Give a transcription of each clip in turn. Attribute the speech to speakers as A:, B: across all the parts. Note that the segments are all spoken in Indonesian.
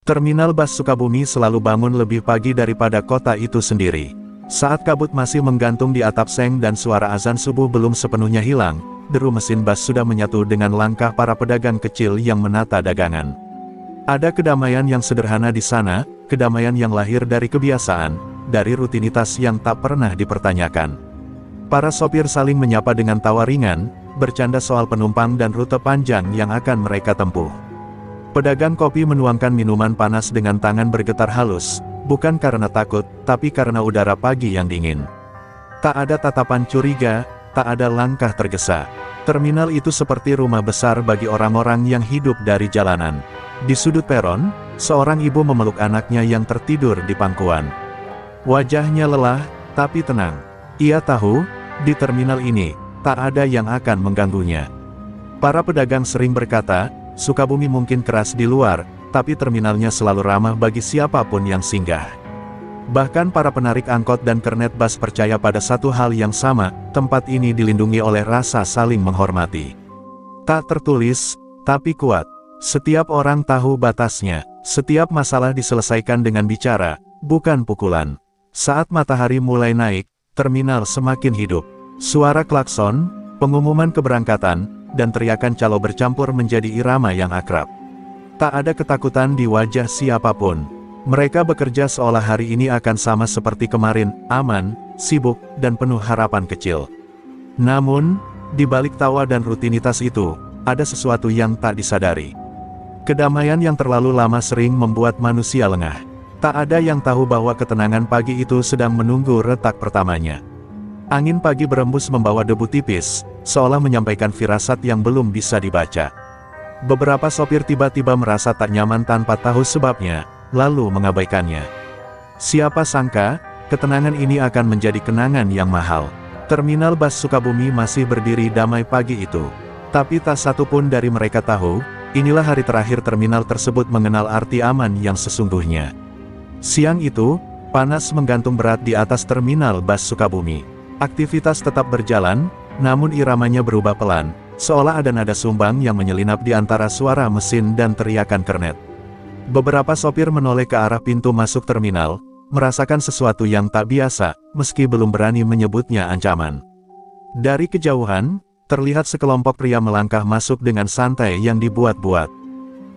A: Terminal Bus Sukabumi selalu bangun lebih pagi daripada kota itu sendiri. Saat kabut masih menggantung di atap seng dan suara azan subuh belum sepenuhnya hilang, deru mesin bus sudah menyatu dengan langkah para pedagang kecil yang menata dagangan. Ada kedamaian yang sederhana di sana, kedamaian yang lahir dari kebiasaan, dari rutinitas yang tak pernah dipertanyakan. Para sopir saling menyapa dengan tawa ringan, bercanda soal penumpang dan rute panjang yang akan mereka tempuh. Pedagang kopi menuangkan minuman panas dengan tangan bergetar halus, bukan karena takut, tapi karena udara pagi yang dingin. Tak ada tatapan curiga, tak ada langkah tergesa. Terminal itu seperti rumah besar bagi orang-orang yang hidup dari jalanan. Di sudut peron, seorang ibu memeluk anaknya yang tertidur di pangkuan. Wajahnya lelah, tapi tenang. Ia tahu, di terminal ini, tak ada yang akan mengganggunya. Para pedagang sering berkata, Sukabumi mungkin keras di luar, tapi terminalnya selalu ramah bagi siapapun yang singgah. Bahkan para penarik angkot dan kernet bus percaya pada satu hal yang sama, tempat ini dilindungi oleh rasa saling menghormati. Tak tertulis, tapi kuat. Setiap orang tahu batasnya, setiap masalah diselesaikan dengan bicara, bukan pukulan. Saat matahari mulai naik, terminal semakin hidup. Suara klakson, pengumuman keberangkatan, dan teriakan calo bercampur menjadi irama yang akrab. Tak ada ketakutan di wajah siapapun. Mereka bekerja seolah hari ini akan sama seperti kemarin, aman, sibuk, dan penuh harapan kecil. Namun, di balik tawa dan rutinitas itu, ada sesuatu yang tak disadari. Kedamaian yang terlalu lama sering membuat manusia lengah. Tak ada yang tahu bahwa ketenangan pagi itu sedang menunggu retak pertamanya. Angin pagi berembus membawa debu tipis, seolah menyampaikan firasat yang belum bisa dibaca. Beberapa sopir tiba-tiba merasa tak nyaman tanpa tahu sebabnya, lalu mengabaikannya. Siapa sangka, ketenangan ini akan menjadi kenangan yang mahal. Terminal Bus Sukabumi masih berdiri damai pagi itu. Tapi tak satu pun dari mereka tahu, inilah hari terakhir terminal tersebut mengenal arti aman yang sesungguhnya. Siang itu, panas menggantung berat di atas terminal Bus Sukabumi. Aktivitas tetap berjalan, namun iramanya berubah pelan, seolah ada nada sumbang yang menyelinap di antara suara mesin dan teriakan kernet. Beberapa sopir menoleh ke arah pintu masuk terminal, merasakan sesuatu yang tak biasa, meski belum berani menyebutnya ancaman. Dari kejauhan, terlihat sekelompok pria melangkah masuk dengan santai yang dibuat-buat.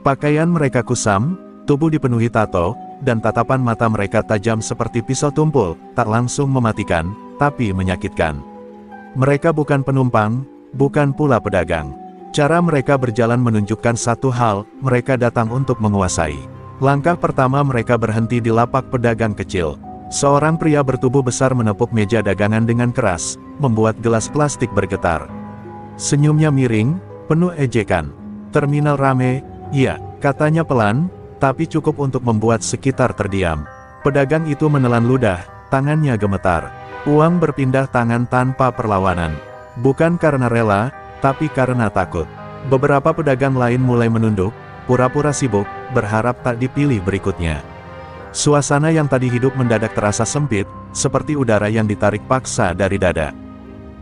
A: Pakaian mereka kusam, tubuh dipenuhi tato, dan tatapan mata mereka tajam seperti pisau tumpul, tak langsung mematikan, tapi menyakitkan. Mereka bukan penumpang, bukan pula pedagang. Cara mereka berjalan menunjukkan satu hal, mereka datang untuk menguasai. Langkah pertama mereka berhenti di lapak pedagang kecil. Seorang pria bertubuh besar menepuk meja dagangan dengan keras, membuat gelas plastik bergetar. Senyumnya miring, penuh ejekan. Terminal rame, iya, katanya pelan, tapi cukup untuk membuat sekitar terdiam. Pedagang itu menelan ludah, tangannya gemetar. Uang berpindah tangan tanpa perlawanan. Bukan karena rela, tapi karena takut. Beberapa pedagang lain mulai menunduk, pura-pura sibuk, berharap tak dipilih berikutnya. Suasana yang tadi hidup mendadak terasa sempit, seperti udara yang ditarik paksa dari dada.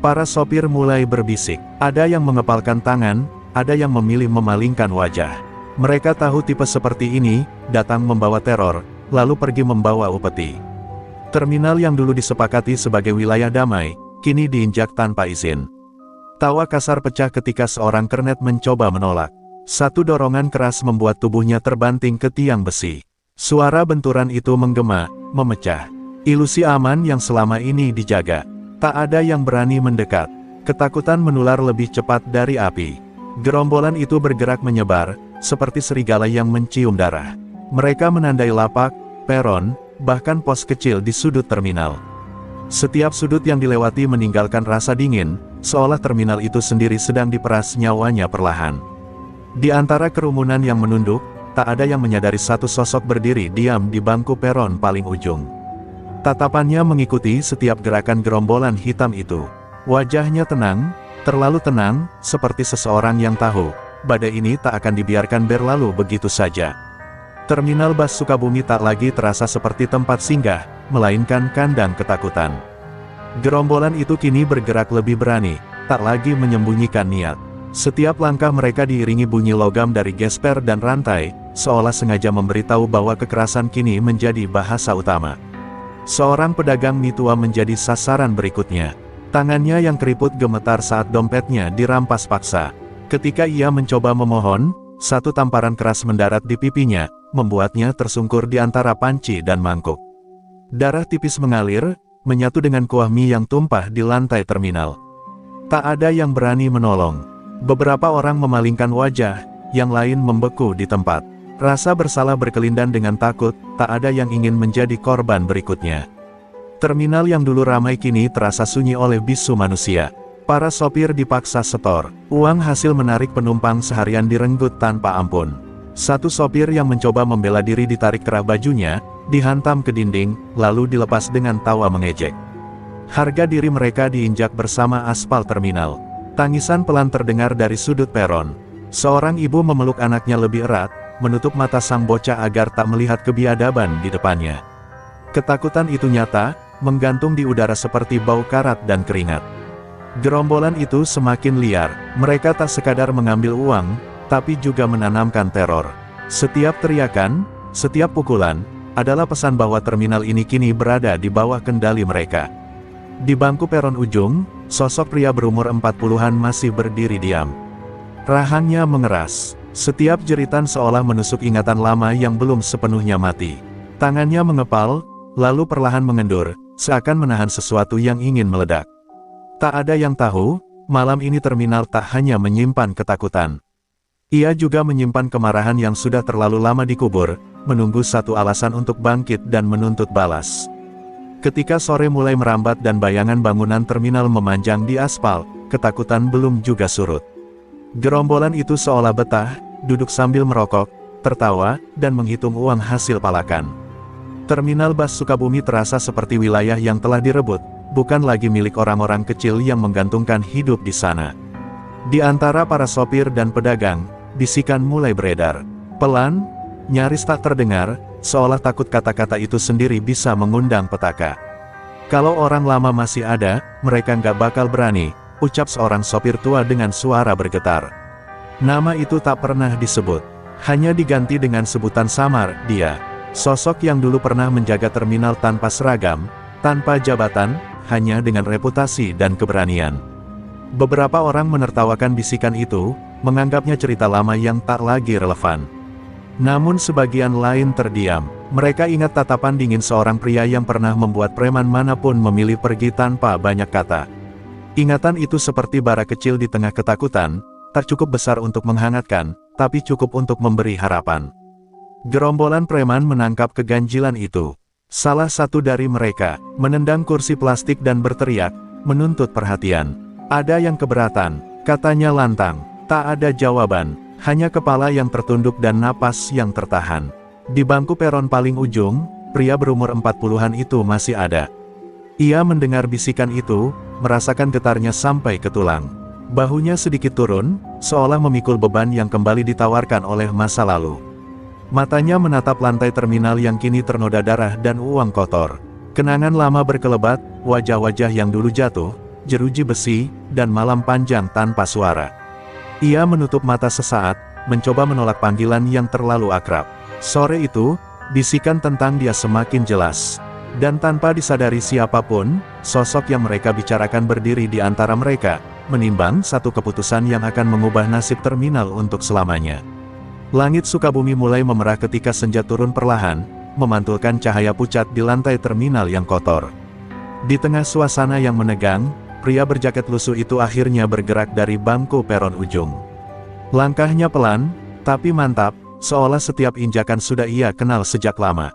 A: Para sopir mulai berbisik. Ada yang mengepalkan tangan, ada yang memilih memalingkan wajah. Mereka tahu tipe seperti ini, datang membawa teror, lalu pergi membawa upeti. Terminal yang dulu disepakati sebagai wilayah damai, kini diinjak tanpa izin. Tawa kasar pecah ketika seorang kernet mencoba menolak. Satu dorongan keras membuat tubuhnya terbanting ke tiang besi. Suara benturan itu menggema, memecah. Ilusi aman yang selama ini dijaga. Tak ada yang berani mendekat. Ketakutan menular lebih cepat dari api. Gerombolan itu bergerak menyebar, seperti serigala yang mencium darah. Mereka menandai lapak, peron, bahkan pos kecil di sudut terminal. Setiap sudut yang dilewati meninggalkan rasa dingin, seolah terminal itu sendiri sedang diperas nyawanya perlahan. Di antara kerumunan yang menunduk, tak ada yang menyadari satu sosok berdiri diam di bangku peron paling ujung. Tatapannya mengikuti setiap gerakan gerombolan hitam itu. Wajahnya tenang, terlalu tenang, seperti seseorang yang tahu, badai ini tak akan dibiarkan berlalu begitu saja. Terminal Bus Sukabumi tak lagi terasa seperti tempat singgah, melainkan kandang ketakutan. Gerombolan itu kini bergerak lebih berani, tak lagi menyembunyikan niat. Setiap langkah mereka diiringi bunyi logam dari gesper dan rantai, seolah sengaja memberitahu bahwa kekerasan kini menjadi bahasa utama. Seorang pedagang mie tua menjadi sasaran berikutnya. Tangannya yang keriput gemetar saat dompetnya dirampas paksa. Ketika ia mencoba memohon, satu tamparan keras mendarat di pipinya, membuatnya tersungkur di antara panci dan mangkuk. Darah tipis mengalir, menyatu dengan kuah mie yang tumpah di lantai terminal. Tak ada yang berani menolong. Beberapa orang memalingkan wajah, yang lain membeku di tempat. Rasa bersalah berkelindan dengan takut, tak ada yang ingin menjadi korban berikutnya. Terminal yang dulu ramai kini terasa sunyi oleh bisu manusia. Para sopir dipaksa setor. Uang hasil menarik penumpang seharian direnggut tanpa ampun. Satu sopir yang mencoba membela diri ditarik kerah bajunya, dihantam ke dinding, lalu dilepas dengan tawa mengejek. Harga diri mereka diinjak bersama aspal terminal. Tangisan pelan terdengar dari sudut peron. Seorang ibu memeluk anaknya lebih erat, menutup mata sang bocah agar tak melihat kebiadaban di depannya. Ketakutan itu nyata, menggantung di udara seperti bau karat dan keringat. Gerombolan itu semakin liar, mereka tak sekadar mengambil uang, tapi juga menanamkan teror. Setiap teriakan, setiap pukulan, adalah pesan bahwa terminal ini kini berada di bawah kendali mereka. Di bangku peron ujung, sosok pria berumur 40-an masih berdiri diam. Rahangnya mengeras, setiap jeritan seolah menusuk ingatan lama yang belum sepenuhnya mati. Tangannya mengepal, lalu perlahan mengendur, seakan menahan sesuatu yang ingin meledak. Tak ada yang tahu, malam ini terminal tak hanya menyimpan ketakutan. Ia juga menyimpan kemarahan yang sudah terlalu lama dikubur, menunggu satu alasan untuk bangkit dan menuntut balas. Ketika sore mulai merambat dan bayangan bangunan terminal memanjang di aspal, ketakutan belum juga surut. Gerombolan itu seolah betah, duduk sambil merokok, tertawa, dan menghitung uang hasil palakan. Terminal bus Sukabumi terasa seperti wilayah yang telah direbut, bukan lagi milik orang-orang kecil yang menggantungkan hidup di sana. Di antara para sopir dan pedagang, bisikan mulai beredar. Pelan, nyaris tak terdengar, seolah takut kata-kata itu sendiri bisa mengundang petaka. Kalau orang lama masih ada, mereka nggak bakal berani, ucap seorang sopir tua dengan suara bergetar. Nama itu tak pernah disebut, hanya diganti dengan sebutan samar, dia. Sosok yang dulu pernah menjaga terminal tanpa seragam, tanpa jabatan, hanya dengan reputasi dan keberanian. Beberapa orang menertawakan bisikan itu, menganggapnya cerita lama yang tak lagi relevan. Namun sebagian lain terdiam. Mereka ingat tatapan dingin seorang pria yang pernah membuat preman manapun memilih pergi tanpa banyak kata. Ingatan itu seperti bara kecil di tengah ketakutan, tak cukup besar untuk menghangatkan, tapi cukup untuk memberi harapan. Gerombolan preman menangkap keganjilan itu. Salah satu dari mereka, menendang kursi plastik dan berteriak, menuntut perhatian. Ada yang keberatan, katanya lantang. Tak ada jawaban, hanya kepala yang tertunduk dan napas yang tertahan. Di bangku peron paling ujung, pria berumur 40-an itu masih ada. Ia mendengar bisikan itu, merasakan getarnya sampai ke tulang. Bahunya sedikit turun, seolah memikul beban yang kembali ditawarkan oleh masa lalu. Matanya menatap lantai terminal yang kini ternoda darah dan uang kotor. Kenangan lama berkelebat, wajah-wajah yang dulu jatuh, jeruji besi, dan malam panjang tanpa suara. Ia menutup mata sesaat, mencoba menolak panggilan yang terlalu akrab. Sore itu, bisikan tentang dia semakin jelas. Dan tanpa disadari siapapun, sosok yang mereka bicarakan berdiri di antara mereka, menimbang satu keputusan yang akan mengubah nasib terminal untuk selamanya. Langit Sukabumi mulai memerah ketika senja turun perlahan, memantulkan cahaya pucat di lantai terminal yang kotor. Di tengah suasana yang menegang, pria berjaket lusuh itu akhirnya bergerak dari bangku peron ujung. Langkahnya pelan, tapi mantap, seolah setiap injakan sudah ia kenal sejak lama.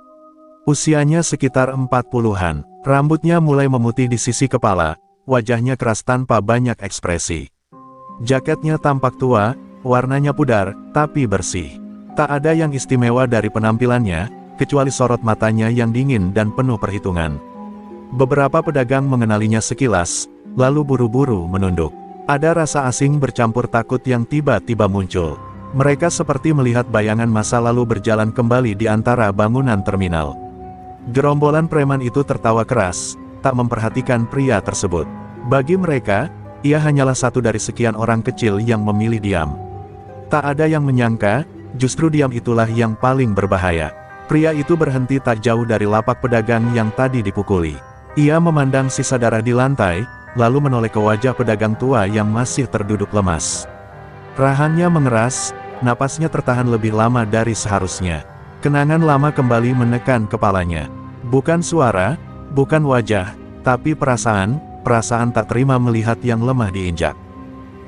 A: Usianya sekitar 40-an, rambutnya mulai memutih di sisi kepala, wajahnya keras tanpa banyak ekspresi. Jaketnya tampak tua, warnanya pudar, tapi bersih. Tak ada yang istimewa dari penampilannya, kecuali sorot matanya yang dingin dan penuh perhitungan. Beberapa pedagang mengenalinya sekilas, lalu buru-buru menunduk. Ada rasa asing bercampur takut yang tiba-tiba muncul. Mereka seperti melihat bayangan masa lalu berjalan kembali di antara bangunan terminal. Gerombolan preman itu tertawa keras, tak memperhatikan pria tersebut. Bagi mereka, ia hanyalah satu dari sekian orang kecil yang memilih diam. Tak ada yang menyangka, justru diam itulah yang paling berbahaya. Pria itu berhenti tak jauh dari lapak pedagang yang tadi dipukuli. Ia memandang sisa darah di lantai, lalu menoleh ke wajah pedagang tua yang masih terduduk lemas. Rahannya mengeras, napasnya tertahan lebih lama dari seharusnya. Kenangan lama kembali menekan kepalanya. Bukan suara, bukan wajah, tapi perasaan tak terima melihat yang lemah diinjak.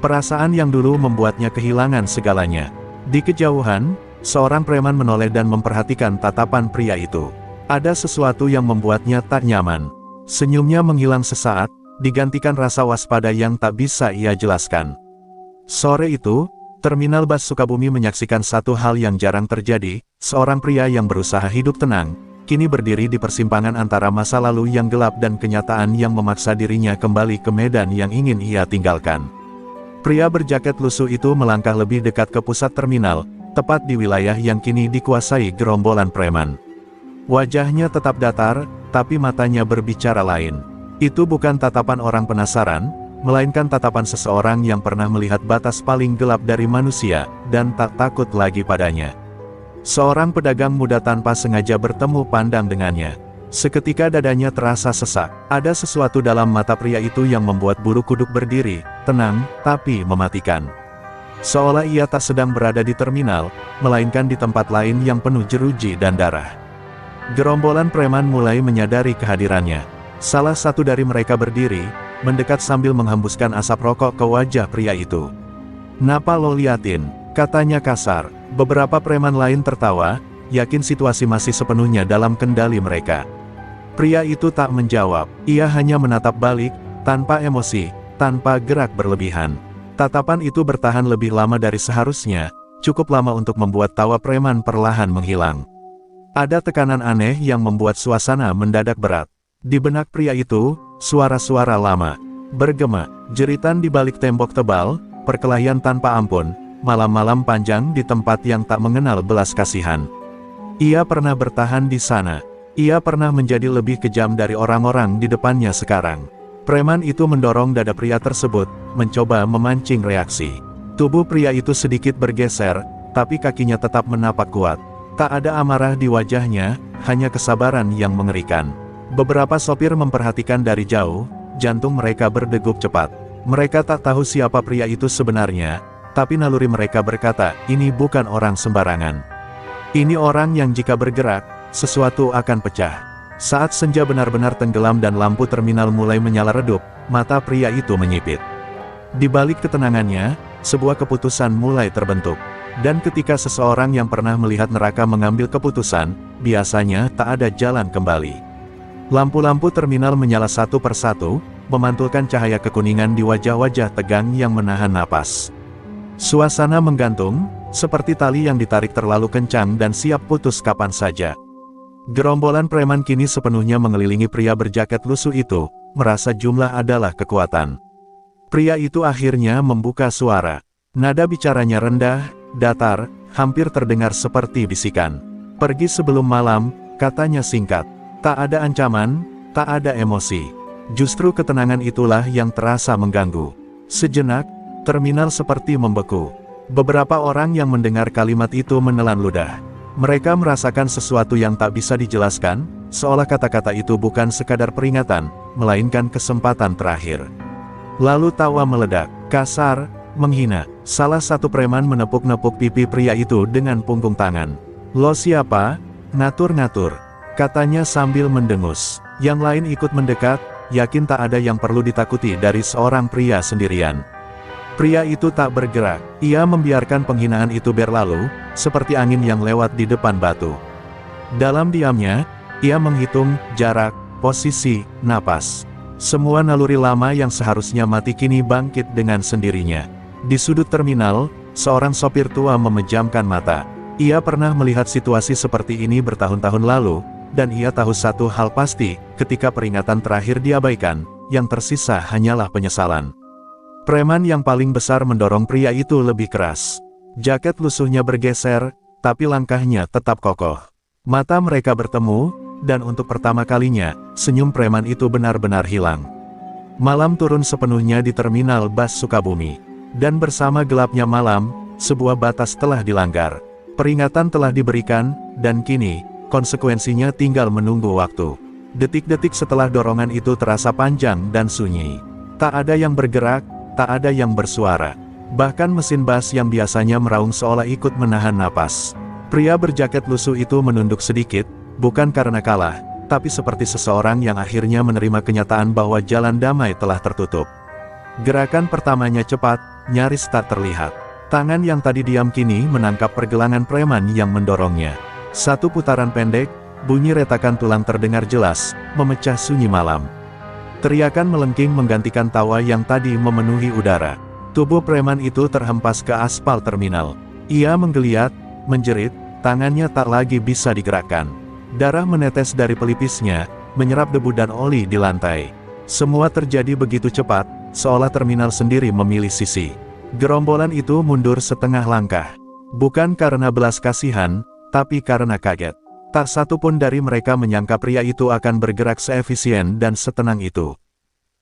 A: Perasaan yang dulu membuatnya kehilangan segalanya. Di kejauhan, seorang preman menoleh dan memperhatikan tatapan pria itu. Ada sesuatu yang membuatnya tak nyaman. Senyumnya menghilang sesaat, digantikan rasa waspada yang tak bisa ia jelaskan. Sore itu, Terminal Bus Sukabumi menyaksikan satu hal yang jarang terjadi. Seorang pria yang berusaha hidup tenang, kini berdiri di persimpangan antara masa lalu yang gelap dan kenyataan yang memaksa dirinya kembali ke medan yang ingin ia tinggalkan. Pria berjaket lusuh itu melangkah lebih dekat ke pusat terminal, tepat di wilayah yang kini dikuasai gerombolan preman. Wajahnya tetap datar, tapi matanya berbicara lain. Itu bukan tatapan orang penasaran, melainkan tatapan seseorang yang pernah melihat batas paling gelap dari manusia, dan tak takut lagi padanya. Seorang pedagang muda tanpa sengaja bertemu pandang dengannya. Seketika dadanya terasa sesak. Ada sesuatu dalam mata pria itu yang membuat bulu kuduk berdiri, tenang, tapi mematikan. Seolah ia tak sedang berada di terminal, melainkan di tempat lain yang penuh jeruji dan darah. Gerombolan preman mulai menyadari kehadirannya. Salah satu dari mereka berdiri, mendekat sambil menghembuskan asap rokok ke wajah pria itu. "Napa lo liatin?" katanya kasar. Beberapa preman lain tertawa, yakin situasi masih sepenuhnya dalam kendali mereka. Pria itu tak menjawab, ia hanya menatap balik, tanpa emosi, tanpa gerak berlebihan. Tatapan itu bertahan lebih lama dari seharusnya, cukup lama untuk membuat tawa preman perlahan menghilang. Ada tekanan aneh yang membuat suasana mendadak berat. Di benak pria itu, suara-suara lama bergema, jeritan di balik tembok tebal, perkelahian tanpa ampun, malam-malam panjang di tempat yang tak mengenal belas kasihan. Ia pernah bertahan di sana. Ia pernah menjadi lebih kejam dari orang-orang di depannya sekarang. Preman itu mendorong dada pria tersebut, mencoba memancing reaksi. Tubuh pria itu sedikit bergeser, tapi kakinya tetap menapak kuat. Tak ada amarah di wajahnya, hanya kesabaran yang mengerikan. Beberapa sopir memperhatikan dari jauh, jantung mereka berdegup cepat. Mereka tak tahu siapa pria itu sebenarnya, tapi naluri mereka berkata, ini bukan orang sembarangan. Ini orang yang jika bergerak, sesuatu akan pecah. Saat senja benar-benar tenggelam dan lampu terminal mulai menyala redup, mata pria itu menyipit. Di balik ketenangannya, sebuah keputusan mulai terbentuk. Dan ketika seseorang yang pernah melihat neraka mengambil keputusan, biasanya tak ada jalan kembali. Lampu-lampu terminal menyala satu persatu, memantulkan cahaya kekuningan di wajah-wajah tegang yang menahan napas. Suasana menggantung, seperti tali yang ditarik terlalu kencang dan siap putus kapan saja. Gerombolan preman kini sepenuhnya mengelilingi pria berjaket lusuh itu, merasa jumlah adalah kekuatan. Pria itu akhirnya membuka suara. Nada bicaranya rendah, datar, hampir terdengar seperti bisikan. "Pergi sebelum malam," katanya singkat. Tak ada ancaman, tak ada emosi. Justru ketenangan itulah yang terasa mengganggu. Sejenak, terminal seperti membeku. Beberapa orang yang mendengar kalimat itu menelan ludah. Mereka merasakan sesuatu yang tak bisa dijelaskan, seolah kata-kata itu bukan sekadar peringatan, melainkan kesempatan terakhir. Lalu tawa meledak, kasar, menghina. Salah satu preman menepuk-nepuk pipi pria itu dengan punggung tangan. "Lo siapa? Ngatur-ngatur," katanya sambil mendengus. Yang lain ikut mendekat, yakin tak ada yang perlu ditakuti dari seorang pria sendirian. Pria itu tak bergerak, ia membiarkan penghinaan itu berlalu, seperti angin yang lewat di depan batu. Dalam diamnya, ia menghitung jarak, posisi, napas. Semua naluri lama yang seharusnya mati kini bangkit dengan sendirinya. Di sudut terminal, seorang sopir tua memejamkan mata. Ia pernah melihat situasi seperti ini bertahun-tahun lalu, dan ia tahu satu hal pasti, ketika peringatan terakhir diabaikan, yang tersisa hanyalah penyesalan. Preman yang paling besar mendorong pria itu lebih keras. Jaket lusuhnya bergeser, tapi langkahnya tetap kokoh. Mata mereka bertemu, dan untuk pertama kalinya, senyum preman itu benar-benar hilang. Malam turun sepenuhnya di Terminal Bus Sukabumi. Dan bersama gelapnya malam, sebuah batas telah dilanggar. Peringatan telah diberikan, dan kini, konsekuensinya tinggal menunggu waktu. Detik-detik setelah dorongan itu terasa panjang dan sunyi. Tak ada yang bergerak, tak ada yang bersuara. Bahkan mesin bas yang biasanya meraung seolah ikut menahan napas. Pria berjaket lusuh itu menunduk sedikit, bukan karena kalah, tapi seperti seseorang yang akhirnya menerima kenyataan bahwa jalan damai telah tertutup. Gerakan pertamanya cepat, nyaris tak terlihat. Tangan yang tadi diam kini menangkap pergelangan preman yang mendorongnya. Satu putaran pendek, bunyi retakan tulang terdengar jelas, memecah sunyi malam. Teriakan melengking menggantikan tawa yang tadi memenuhi udara. Tubuh preman itu terhempas ke aspal terminal. Ia menggeliat, menjerit, tangannya tak lagi bisa digerakkan. Darah menetes dari pelipisnya, menyerap debu dan oli di lantai. Semua terjadi begitu cepat, seolah terminal sendiri memilih sisi. Gerombolan itu mundur setengah langkah. Bukan karena belas kasihan, tapi karena kaget. Tak satu pun dari mereka menyangka pria itu akan bergerak seefisien dan setenang itu.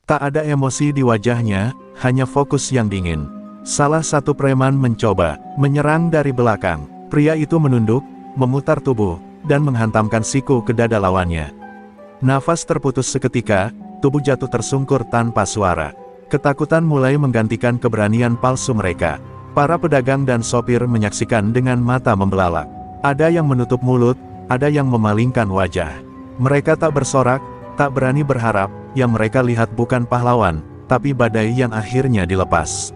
A: Tak ada emosi di wajahnya, hanya fokus yang dingin. Salah satu preman mencoba menyerang dari belakang. Pria itu menunduk, memutar tubuh, dan menghantamkan siku ke dada lawannya. Nafas terputus seketika, tubuh jatuh tersungkur tanpa suara. Ketakutan mulai menggantikan keberanian palsu mereka. Para pedagang dan sopir menyaksikan dengan mata membelalak. Ada yang menutup mulut, ada yang memalingkan wajah. Mereka tak bersorak, tak berani berharap, yang mereka lihat bukan pahlawan, tapi badai yang akhirnya dilepas.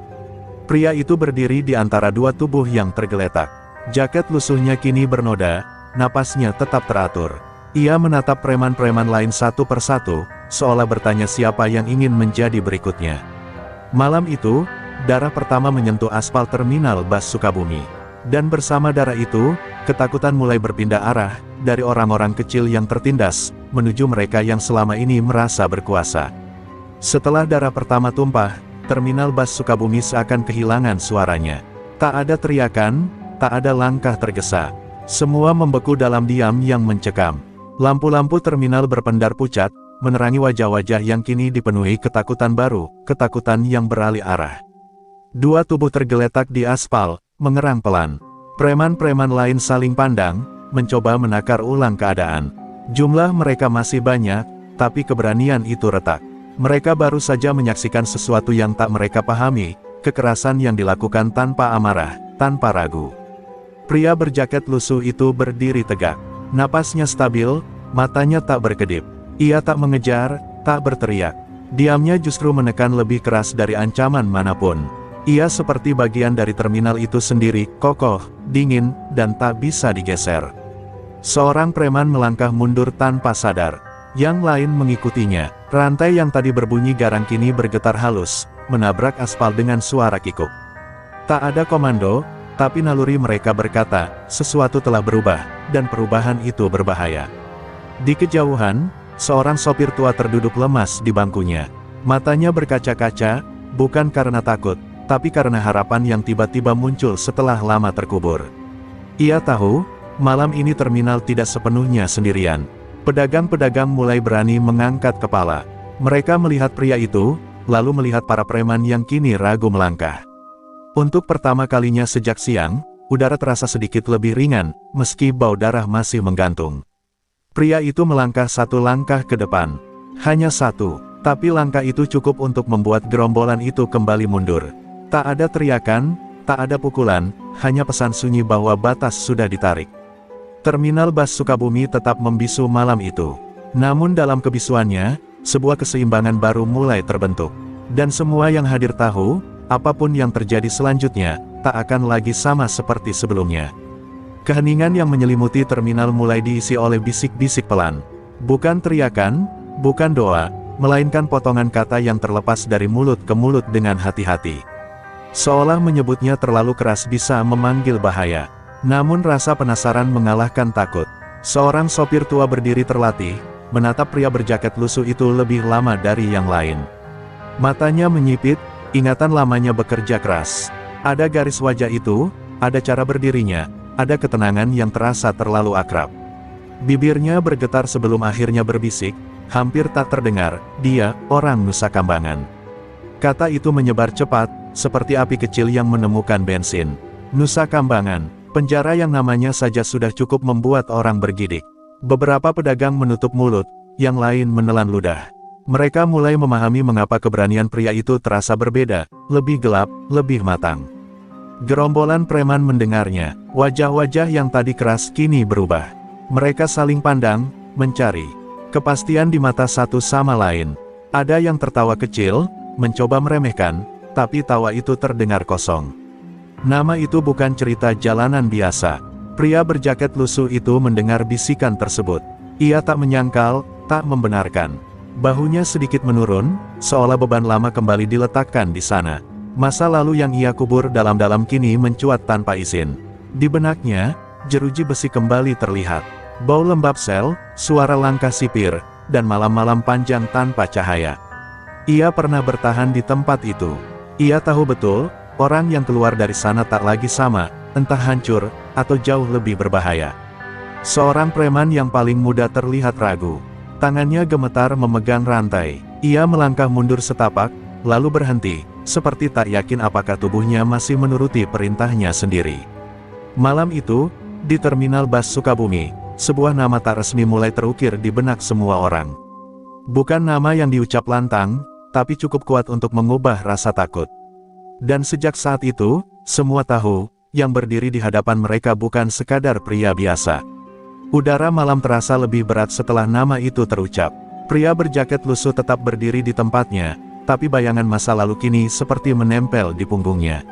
A: Pria itu berdiri di antara dua tubuh yang tergeletak. Jaket lusuhnya kini bernoda, napasnya tetap teratur. Ia menatap preman-preman lain satu persatu, seolah bertanya siapa yang ingin menjadi berikutnya. Malam itu, darah pertama menyentuh aspal terminal bas Sukabumi. Dan bersama darah itu, ketakutan mulai berpindah arah, dari orang-orang kecil yang tertindas, menuju mereka yang selama ini merasa berkuasa. Setelah darah pertama tumpah, terminal bas Sukabumi seakan kehilangan suaranya. Tak ada teriakan, tak ada langkah tergesa. Semua membeku dalam diam yang mencekam. Lampu-lampu terminal berpendar pucat, menerangi wajah-wajah yang kini dipenuhi ketakutan baru, ketakutan yang beralih arah. Dua tubuh tergeletak di aspal, mengerang pelan. Preman-preman lain saling pandang, mencoba menakar ulang keadaan. Jumlah mereka masih banyak, tapi keberanian itu retak. Mereka baru saja menyaksikan sesuatu yang tak mereka pahami, kekerasan yang dilakukan tanpa amarah, tanpa ragu. Pria berjaket lusuh itu berdiri tegak. Napasnya stabil, matanya tak berkedip. Ia tak mengejar, tak berteriak. Diamnya justru menekan lebih keras dari ancaman manapun. Ia seperti bagian dari terminal itu sendiri, kokoh, dingin, dan tak bisa digeser. Seorang preman melangkah mundur tanpa sadar. Yang lain mengikutinya. Rantai yang tadi berbunyi garang kini bergetar halus, menabrak aspal dengan suara kikuk. Tak ada komando, tapi naluri mereka berkata, sesuatu telah berubah, dan perubahan itu berbahaya. Di kejauhan, seorang sopir tua terduduk lemas di bangkunya. Matanya berkaca-kaca, bukan karena takut, tapi karena harapan yang tiba-tiba muncul setelah lama terkubur. Ia tahu, malam ini terminal tidak sepenuhnya sendirian. Pedagang-pedagang mulai berani mengangkat kepala. Mereka melihat pria itu, lalu melihat para preman yang kini ragu melangkah. Untuk pertama kalinya sejak siang, udara terasa sedikit lebih ringan, meski bau darah masih menggantung. Pria itu melangkah satu langkah ke depan. Hanya satu, tapi langkah itu cukup untuk membuat gerombolan itu kembali mundur. Tak ada teriakan, tak ada pukulan, hanya pesan sunyi bahwa batas sudah ditarik. Terminal bas Sukabumi tetap membisu malam itu. Namun dalam kebisuannya, sebuah keseimbangan baru mulai terbentuk. Dan semua yang hadir tahu, apapun yang terjadi selanjutnya, tak akan lagi sama seperti sebelumnya. Keheningan yang menyelimuti terminal mulai diisi oleh bisik-bisik pelan. Bukan teriakan, bukan doa, melainkan potongan kata yang terlepas dari mulut ke mulut dengan hati-hati. Seolah menyebutnya terlalu keras bisa memanggil bahaya. Namun rasa penasaran mengalahkan takut. Seorang sopir tua berdiri terlatih, menatap pria berjaket lusuh itu lebih lama dari yang lain. Matanya menyipit, ingatan lamanya bekerja keras. Ada garis wajah itu, ada cara berdirinya, ada ketenangan yang terasa terlalu akrab. Bibirnya bergetar sebelum akhirnya berbisik, hampir tak terdengar, dia, orang Nusa Kambangan. Kata itu menyebar cepat, seperti api kecil yang menemukan bensin. Nusa Kambangan. Penjara yang namanya saja sudah cukup membuat orang bergidik. Beberapa pedagang menutup mulut, yang lain menelan ludah. Mereka mulai memahami mengapa keberanian pria itu terasa berbeda, lebih gelap, lebih matang. Gerombolan preman mendengarnya, wajah-wajah yang tadi keras kini berubah. Mereka saling pandang, mencari kepastian di mata satu sama lain. Ada yang tertawa kecil, mencoba meremehkan, tapi tawa itu terdengar kosong. Nama itu bukan cerita jalanan biasa. Pria berjaket lusuh itu mendengar bisikan tersebut. Ia tak menyangkal, tak membenarkan. Bahunya sedikit menurun, seolah beban lama kembali diletakkan di sana. Masa lalu yang ia kubur dalam-dalam kini mencuat tanpa izin. Di benaknya, jeruji besi kembali terlihat. Bau lembab sel, suara langkah sipir, dan malam-malam panjang tanpa cahaya. Ia pernah bertahan di tempat itu. Ia tahu betul, orang yang keluar dari sana tak lagi sama, entah hancur, atau jauh lebih berbahaya. Seorang preman yang paling muda terlihat ragu. Tangannya gemetar memegang rantai. Ia melangkah mundur setapak, lalu berhenti, seperti tak yakin apakah tubuhnya masih menuruti perintahnya sendiri. Malam itu, di Terminal Bus Sukabumi, sebuah nama tak resmi mulai terukir di benak semua orang. Bukan nama yang diucap lantang, tapi cukup kuat untuk mengubah rasa takut. Dan sejak saat itu, semua tahu, yang berdiri di hadapan mereka bukan sekadar pria biasa. Udara malam terasa lebih berat setelah nama itu terucap. Pria berjaket lusuh tetap berdiri di tempatnya, tapi bayangan masa lalu kini seperti menempel di punggungnya.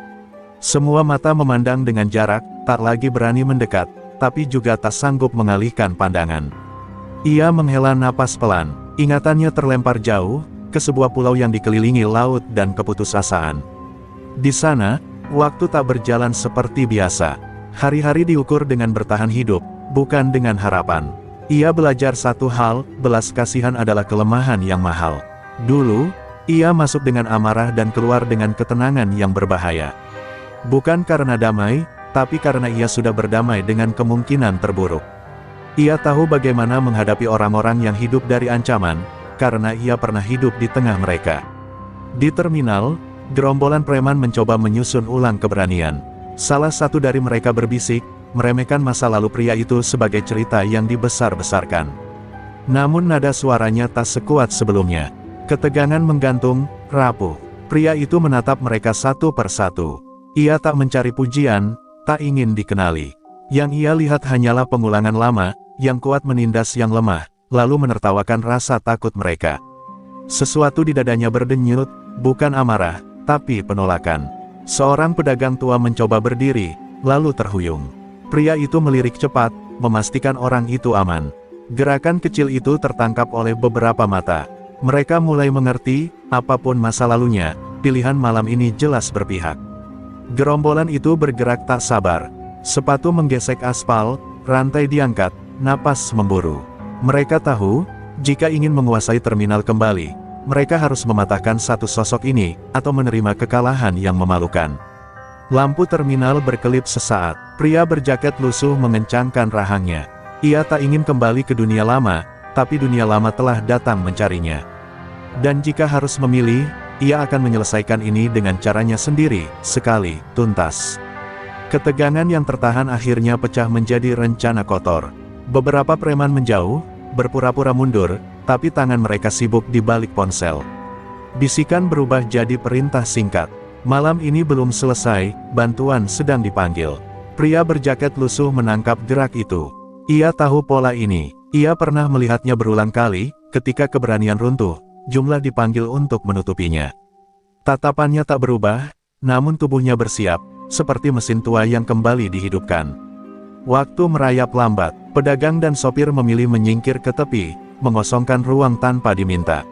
A: Semua mata memandang dengan jarak, tak lagi berani mendekat, tapi juga tak sanggup mengalihkan pandangan. Ia menghela napas pelan, ingatannya terlempar jauh, ke sebuah pulau yang dikelilingi laut dan keputusasaan. Di sana, waktu tak berjalan seperti biasa. Hari-hari diukur dengan bertahan hidup, bukan dengan harapan. Ia belajar satu hal, belas kasihan adalah kelemahan yang mahal. Dulu, ia masuk dengan amarah dan keluar dengan ketenangan yang berbahaya. Bukan karena damai, tapi karena ia sudah berdamai dengan kemungkinan terburuk. Ia tahu bagaimana menghadapi orang-orang yang hidup dari ancaman, karena ia pernah hidup di tengah mereka. Di terminal, gerombolan preman mencoba menyusun ulang keberanian. Salah satu dari mereka berbisik, meremehkan masa lalu pria itu sebagai cerita yang dibesar-besarkan. Namun nada suaranya tak sekuat sebelumnya. Ketegangan menggantung, rapuh. Pria itu menatap mereka satu persatu. Ia tak mencari pujian, tak ingin dikenali. Yang ia lihat hanyalah pengulangan lama, yang kuat menindas yang lemah, lalu menertawakan rasa takut mereka. Sesuatu di dadanya berdenyut, bukan amarah, tapi penolakan. Seorang pedagang tua mencoba berdiri, lalu terhuyung. Pria itu melirik cepat, memastikan orang itu aman. Gerakan kecil itu tertangkap oleh beberapa mata. Mereka mulai mengerti, apapun masa lalunya, pilihan malam ini jelas berpihak. Gerombolan itu bergerak tak sabar. Sepatu menggesek aspal, rantai diangkat, napas memburu. Mereka tahu, jika ingin menguasai terminal kembali, mereka harus mematahkan satu sosok ini, atau menerima kekalahan yang memalukan. Lampu terminal berkelip sesaat. Pria berjaket lusuh mengencangkan rahangnya. Ia tak ingin kembali ke dunia lama, tapi dunia lama telah datang mencarinya. Dan jika harus memilih, ia akan menyelesaikan ini dengan caranya sendiri, sekali, tuntas. Ketegangan yang tertahan akhirnya pecah menjadi rencana kotor. Beberapa preman menjauh, berpura-pura mundur, tapi tangan mereka sibuk di balik ponsel. Bisikan berubah jadi perintah singkat. Malam ini belum selesai, bantuan sedang dipanggil. Pria berjaket lusuh menangkap gerak itu. Ia tahu pola ini. Ia pernah melihatnya berulang kali, ketika keberanian runtuh, jumlah dipanggil untuk menutupinya. Tatapannya tak berubah, namun tubuhnya bersiap, seperti mesin tua yang kembali dihidupkan. Waktu merayap lambat, pedagang dan sopir memilih menyingkir ke tepi, mengosongkan ruang tanpa diminta.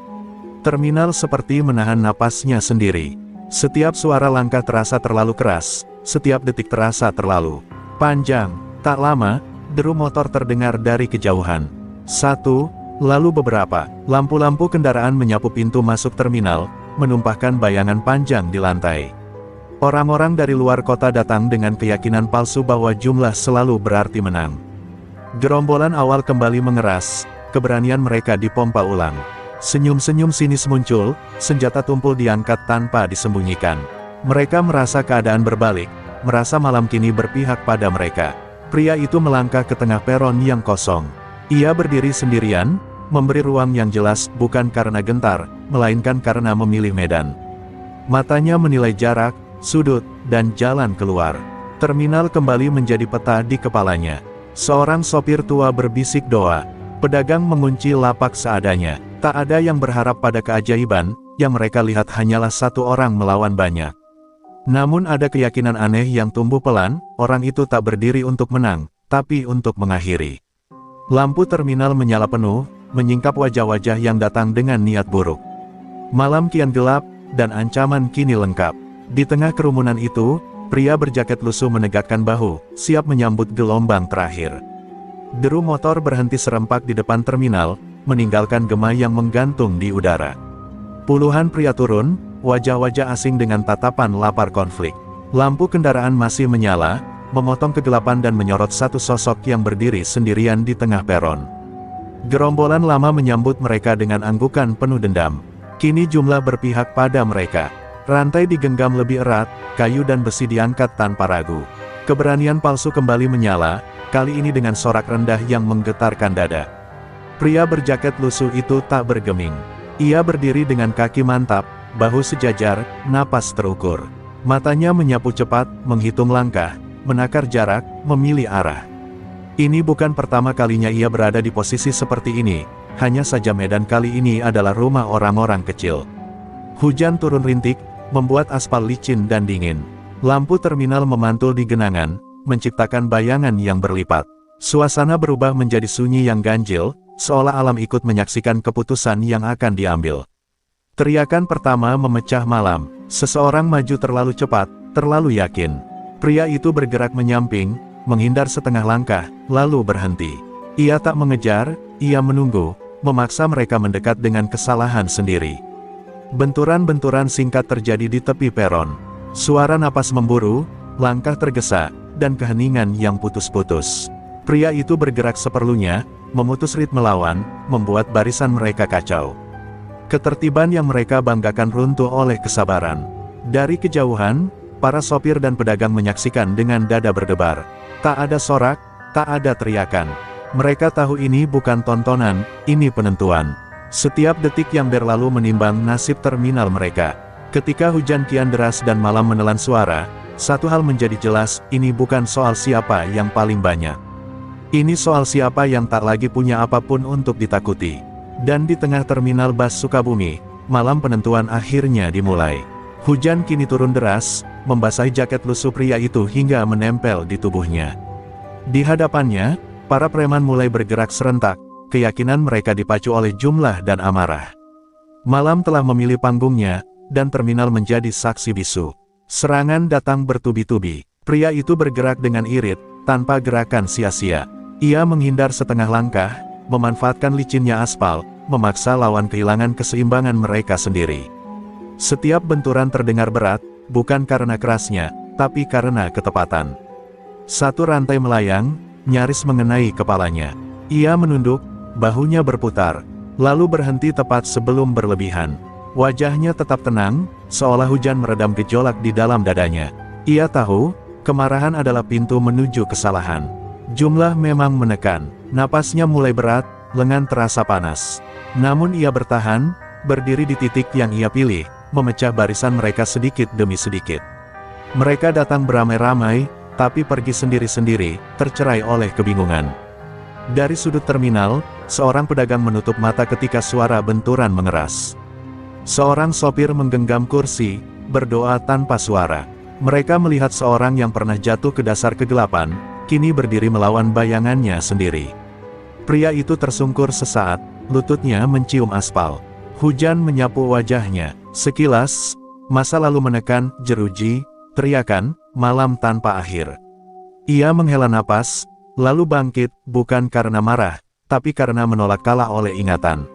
A: Terminal seperti menahan napasnya sendiri. Setiap suara langkah terasa terlalu keras, setiap detik terasa terlalu panjang. Tak lama, deru motor terdengar dari kejauhan. Satu, lalu beberapa. Lampu-lampu kendaraan menyapu pintu masuk terminal, menumpahkan bayangan panjang di lantai. Orang-orang dari luar kota datang dengan keyakinan palsu bahwa jumlah selalu berarti menang. Gerombolan awal kembali mengeras, keberanian mereka dipompa ulang. Senyum-senyum sinis muncul, senjata tumpul diangkat tanpa disembunyikan. Mereka merasa keadaan berbalik, merasa malam kini berpihak pada mereka. Pria itu melangkah ke tengah peron yang kosong. Ia berdiri sendirian, memberi ruang yang jelas bukan karena gentar, melainkan karena memilih medan. Matanya menilai jarak, sudut, dan jalan keluar. Terminal kembali menjadi peta di kepalanya. Seorang sopir tua berbisik doa. Pedagang mengunci lapak seadanya. Tak ada yang berharap pada keajaiban, yang mereka lihat hanyalah satu orang melawan banyak. Namun ada keyakinan aneh yang tumbuh pelan, orang itu tak berdiri untuk menang, tapi untuk mengakhiri. Lampu terminal menyala penuh, menyingkap wajah-wajah yang datang dengan niat buruk. Malam kian gelap, dan ancaman kini lengkap. Di tengah kerumunan itu, pria berjaket lusuh menegakkan bahu, siap menyambut gelombang terakhir. Deru motor berhenti serempak di depan terminal, meninggalkan gema yang menggantung di udara. Puluhan pria turun, wajah-wajah asing dengan tatapan lapar konflik. Lampu kendaraan masih menyala, memotong kegelapan dan menyorot satu sosok yang berdiri sendirian di tengah peron. Gerombolan lama menyambut mereka dengan anggukan penuh dendam. Kini jumlah berpihak pada mereka. Rantai digenggam lebih erat, kayu dan besi diangkat tanpa ragu. Keberanian palsu kembali menyala, kali ini dengan sorak rendah yang menggetarkan dada. Pria berjaket lusuh itu tak bergeming. Ia berdiri dengan kaki mantap, bahu sejajar, napas terukur. Matanya menyapu cepat, menghitung langkah, menakar jarak, memilih arah. Ini bukan pertama kalinya ia berada di posisi seperti ini, hanya saja medan kali ini adalah rumah orang-orang kecil. Hujan turun rintik, membuat aspal licin dan dingin. Lampu terminal memantul di genangan, menciptakan bayangan yang berlipat. Suasana berubah menjadi sunyi yang ganjil, seolah alam ikut menyaksikan keputusan yang akan diambil. Teriakan pertama memecah malam. Seseorang maju terlalu cepat, terlalu yakin. Pria itu bergerak menyamping, menghindar setengah langkah, lalu berhenti. Ia tak mengejar, ia menunggu, memaksa mereka mendekat dengan kesalahan sendiri. Benturan-benturan singkat terjadi di tepi peron. Suara napas memburu, langkah tergesa, dan keheningan yang putus-putus. Pria itu bergerak seperlunya, memutus ritme lawan, membuat barisan mereka kacau. Ketertiban yang mereka banggakan runtuh oleh kesabaran. Dari kejauhan, para sopir dan pedagang menyaksikan dengan dada berdebar. Tak ada sorak, tak ada teriakan. Mereka tahu ini bukan tontonan, ini penentuan. Setiap detik yang berlalu menimbang nasib terminal mereka. Ketika hujan kian deras dan malam menelan suara, satu hal menjadi jelas, ini bukan soal siapa yang paling banyak. Ini soal siapa yang tak lagi punya apapun untuk ditakuti. Dan di tengah terminal bus Sukabumi, malam penentuan akhirnya dimulai. Hujan kini turun deras, membasahi jaket lusuh pria itu hingga menempel di tubuhnya. Di hadapannya, para preman mulai bergerak serentak, keyakinan mereka dipacu oleh jumlah dan amarah. Malam telah memilih panggungnya, dan terminal menjadi saksi bisu. Serangan datang bertubi-tubi. Pria itu bergerak dengan irit, tanpa gerakan sia-sia. Ia menghindar setengah langkah, memanfaatkan licinnya aspal, memaksa lawan kehilangan keseimbangan mereka sendiri. Setiap benturan terdengar berat, bukan karena kerasnya, tapi karena ketepatan. Satu rantai melayang, nyaris mengenai kepalanya. Ia menunduk, bahunya berputar, lalu berhenti tepat sebelum berlebihan. Wajahnya tetap tenang, seolah hujan meredam gejolak di dalam dadanya. Ia tahu, kemarahan adalah pintu menuju kesalahan. Jumlah memang menekan, napasnya mulai berat, lengan terasa panas. Namun ia bertahan, berdiri di titik yang ia pilih, memecah barisan mereka sedikit demi sedikit. Mereka datang beramai-ramai, tapi pergi sendiri-sendiri, tercerai oleh kebingungan. Dari sudut terminal, seorang pedagang menutup mata ketika suara benturan mengeras. Seorang sopir menggenggam kursi, berdoa tanpa suara. Mereka melihat seorang yang pernah jatuh ke dasar kegelapan, kini berdiri melawan bayangannya sendiri. Pria itu tersungkur sesaat, lututnya mencium aspal. Hujan menyapu wajahnya. Sekilas, masa lalu menekan, jeruji, teriakan, malam tanpa akhir. Ia menghela napas, lalu bangkit, bukan karena marah, tapi karena menolak kalah oleh ingatan.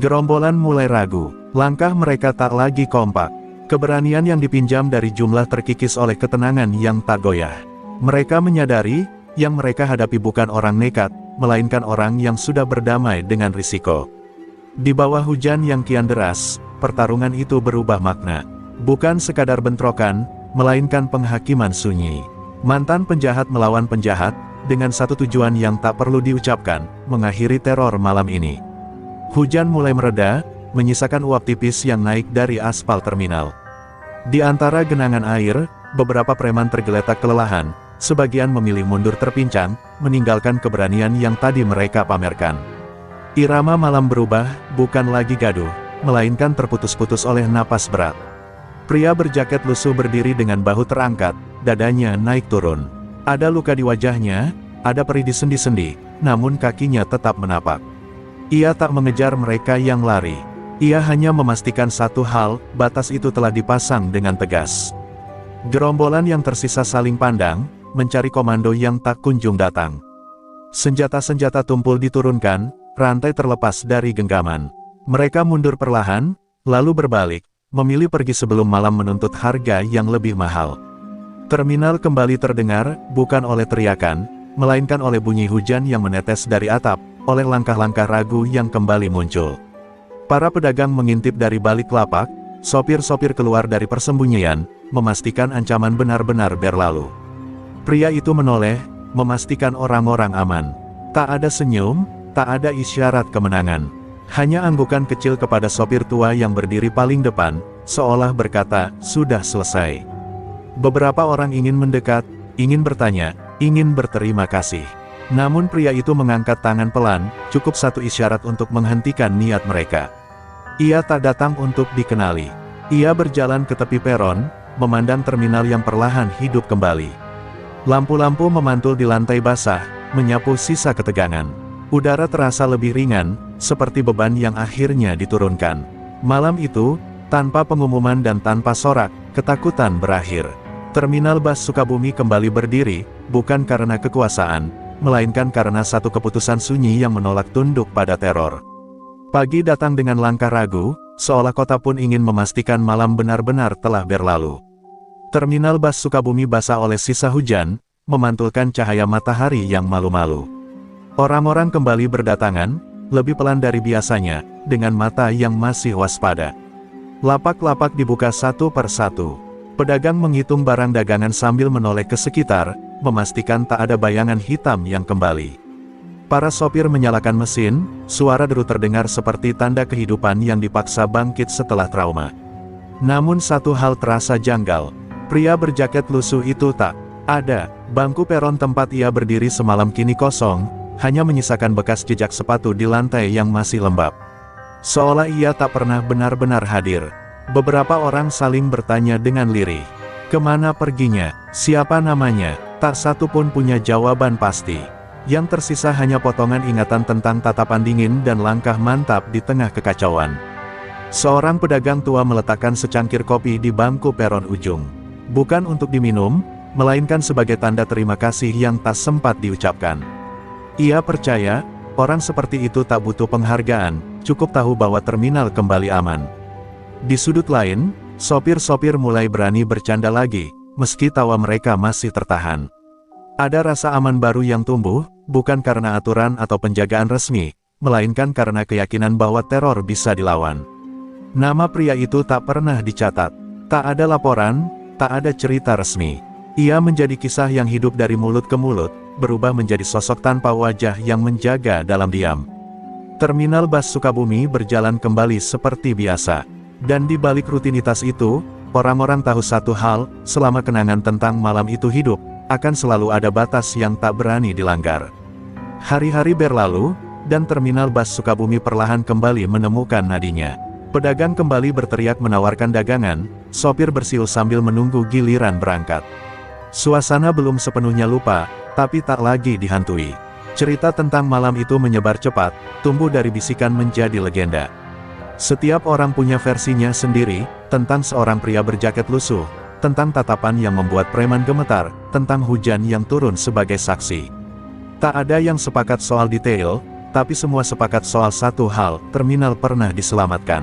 A: Gerombolan mulai ragu, langkah mereka tak lagi kompak. Keberanian yang dipinjam dari jumlah terkikis oleh ketenangan yang tak goyah. Mereka menyadari, yang mereka hadapi bukan orang nekat, melainkan orang yang sudah berdamai dengan risiko. Di bawah hujan yang kian deras, pertarungan itu berubah makna. Bukan sekadar bentrokan, melainkan penghakiman sunyi. Mantan penjahat melawan penjahat, dengan satu tujuan yang tak perlu diucapkan, mengakhiri teror malam ini. Hujan mulai mereda, menyisakan uap tipis yang naik dari aspal terminal. Di antara genangan air, beberapa preman tergeletak kelelahan, sebagian memilih mundur terpincang, meninggalkan keberanian yang tadi mereka pamerkan. Irama malam berubah, bukan lagi gaduh, melainkan terputus-putus oleh napas berat. Pria berjaket lusuh berdiri dengan bahu terangkat, dadanya naik turun. Ada luka di wajahnya, ada perih di sendi-sendi, namun kakinya tetap menapak. Ia tak mengejar mereka yang lari. Ia hanya memastikan satu hal, batas itu telah dipasang dengan tegas. Gerombolan yang tersisa saling pandang, mencari komando yang tak kunjung datang. Senjata-senjata tumpul diturunkan, rantai terlepas dari genggaman. Mereka mundur perlahan, lalu berbalik, memilih pergi sebelum malam menuntut harga yang lebih mahal. Terminal kembali terdengar, bukan oleh teriakan, melainkan oleh bunyi hujan yang menetes dari atap, oleh langkah-langkah ragu yang kembali muncul. Para pedagang mengintip dari balik lapak, sopir-sopir keluar dari persembunyian, memastikan ancaman benar-benar berlalu. Pria itu menoleh, memastikan orang-orang aman. Tak ada senyum, tak ada isyarat kemenangan. Hanya anggukan kecil kepada sopir tua yang berdiri paling depan, seolah berkata, sudah selesai. Beberapa orang ingin mendekat, ingin bertanya, ingin berterima kasih. Namun pria itu mengangkat tangan pelan, cukup satu isyarat untuk menghentikan niat mereka. Ia tak datang untuk dikenali. Ia berjalan ke tepi peron, memandang terminal yang perlahan hidup kembali. Lampu-lampu memantul di lantai basah, menyapu sisa ketegangan. Udara terasa lebih ringan, seperti beban yang akhirnya diturunkan. Malam itu, tanpa pengumuman dan tanpa sorak, ketakutan berakhir. Terminal Bus Sukabumi kembali berdiri, bukan karena kekuasaan, melainkan karena satu keputusan sunyi yang menolak tunduk pada teror. Pagi datang dengan langkah ragu, seolah kota pun ingin memastikan malam benar-benar telah berlalu. Terminal Bus Sukabumi basah oleh sisa hujan, memantulkan cahaya matahari yang malu-malu. Orang-orang kembali berdatangan, lebih pelan dari biasanya, dengan mata yang masih waspada. Lapak-lapak dibuka satu per satu. Pedagang menghitung barang dagangan sambil menoleh ke sekitar, memastikan tak ada bayangan hitam yang kembali. Para sopir menyalakan mesin, suara deru terdengar seperti tanda kehidupan yang dipaksa bangkit setelah trauma. Namun satu hal terasa janggal, pria berjaket lusuh itu tak ada. Bangku peron tempat ia berdiri semalam kini kosong, hanya menyisakan bekas jejak sepatu di lantai yang masih lembab. Seolah ia tak pernah benar-benar hadir. Beberapa orang saling bertanya dengan lirih. Kemana perginya? Siapa namanya? Tak satu pun punya jawaban pasti. Yang tersisa hanya potongan ingatan tentang tatapan dingin dan langkah mantap di tengah kekacauan. Seorang pedagang tua meletakkan secangkir kopi di bangku peron ujung. Bukan untuk diminum, melainkan sebagai tanda terima kasih yang tak sempat diucapkan. Ia percaya, orang seperti itu tak butuh penghargaan, cukup tahu bahwa terminal kembali aman. Di sudut lain, sopir-sopir mulai berani bercanda lagi, meski tawa mereka masih tertahan. Ada rasa aman baru yang tumbuh, bukan karena aturan atau penjagaan resmi, melainkan karena keyakinan bahwa teror bisa dilawan. Nama pria itu tak pernah dicatat, tak ada laporan, tak ada cerita resmi. Ia menjadi kisah yang hidup dari mulut ke mulut, berubah menjadi sosok tanpa wajah yang menjaga dalam diam. Terminal Bus Sukabumi berjalan kembali seperti biasa. Dan di balik rutinitas itu, orang-orang tahu satu hal, selama kenangan tentang malam itu hidup, akan selalu ada batas yang tak berani dilanggar. Hari-hari berlalu, dan terminal Bus Sukabumi perlahan kembali menemukan nadinya. Pedagang kembali berteriak menawarkan dagangan, sopir bersiul sambil menunggu giliran berangkat. Suasana belum sepenuhnya lupa, tapi tak lagi dihantui. Cerita tentang malam itu menyebar cepat, tumbuh dari bisikan menjadi legenda. Setiap orang punya versinya sendiri, tentang seorang pria berjaket lusuh, tentang tatapan yang membuat preman gemetar, tentang hujan yang turun sebagai saksi. Tak ada yang sepakat soal detail, tapi semua sepakat soal satu hal, terminal pernah diselamatkan.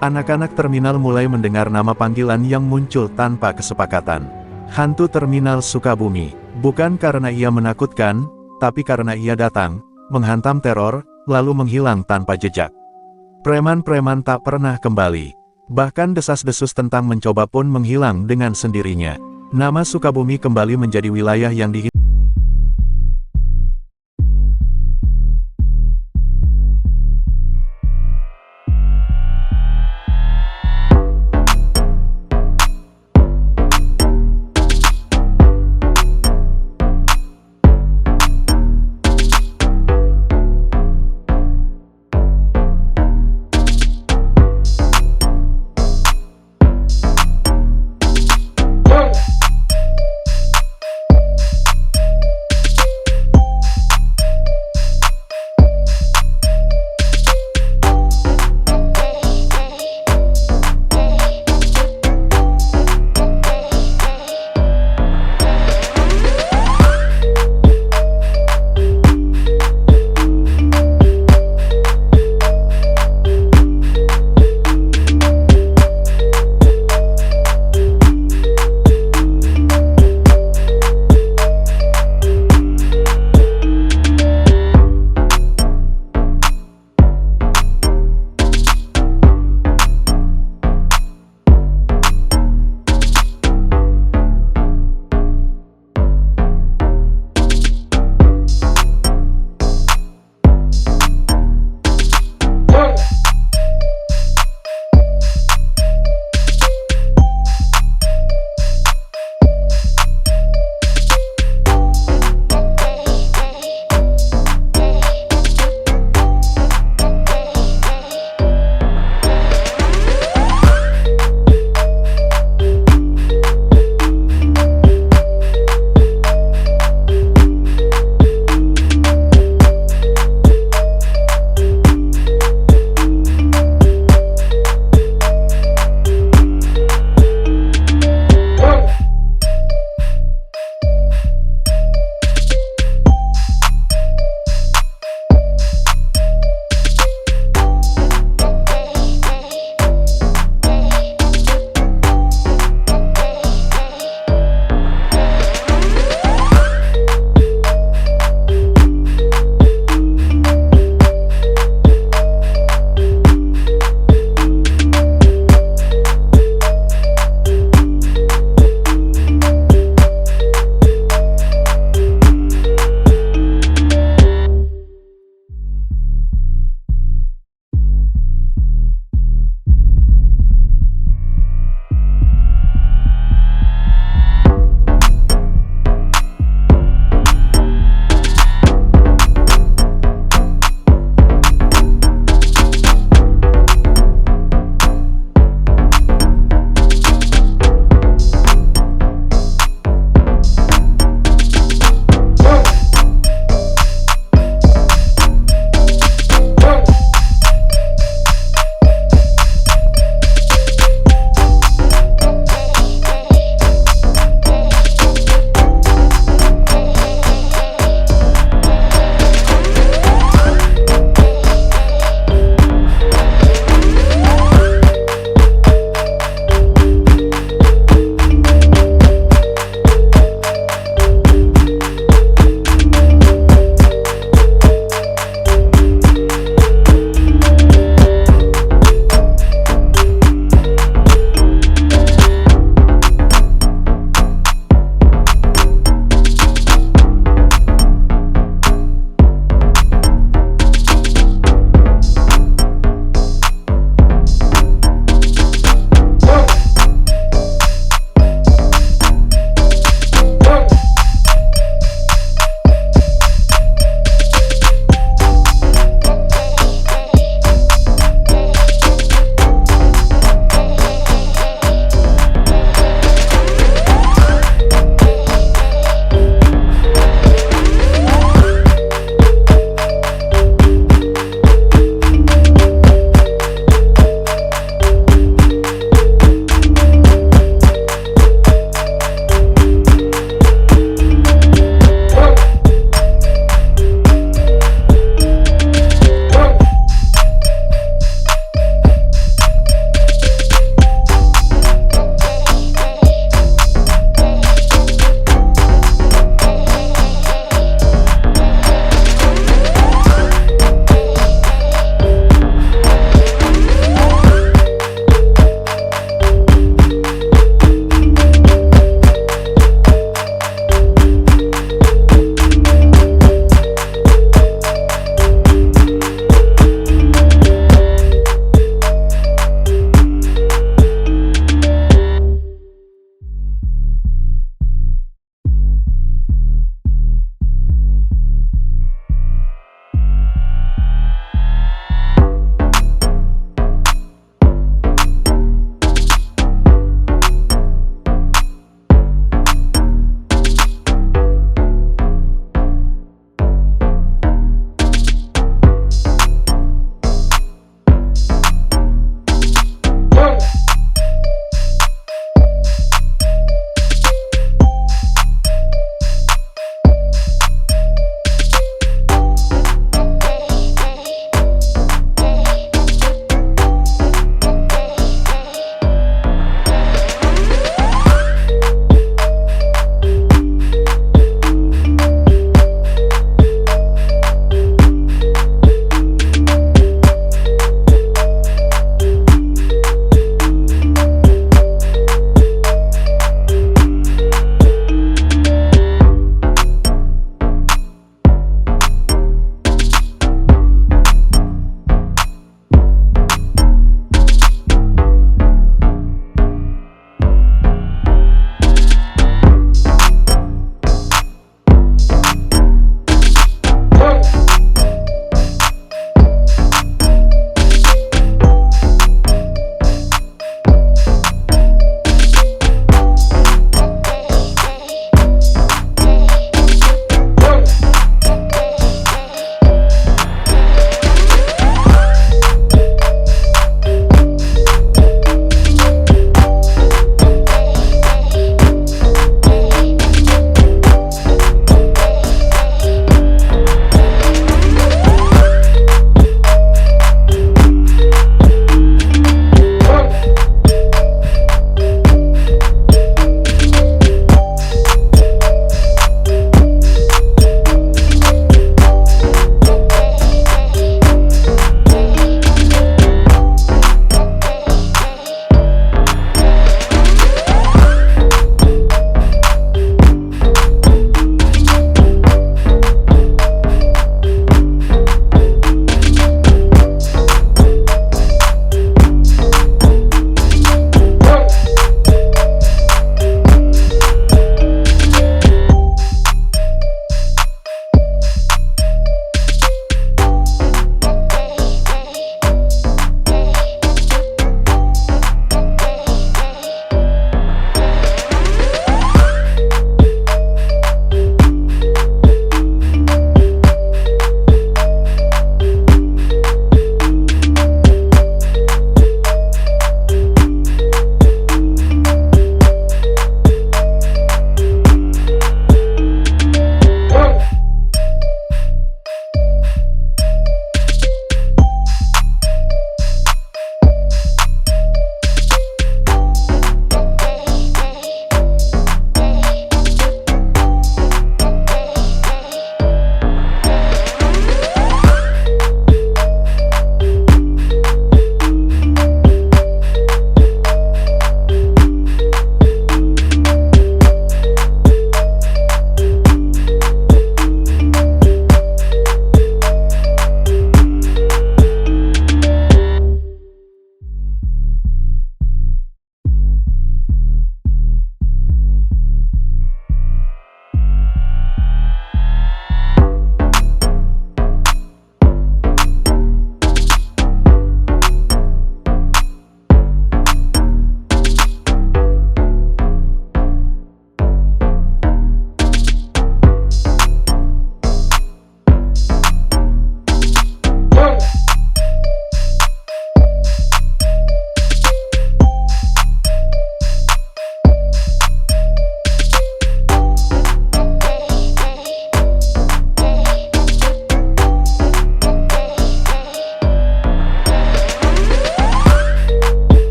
A: Anak-anak terminal mulai mendengar nama panggilan yang muncul tanpa kesepakatan. Hantu Terminal Sukabumi, bukan karena ia menakutkan, tapi karena ia datang, menghantam teror, lalu menghilang tanpa jejak. Preman-preman tak pernah kembali. Bahkan desas-desus tentang mencoba pun menghilang dengan sendirinya. Nama Sukabumi kembali menjadi wilayah yang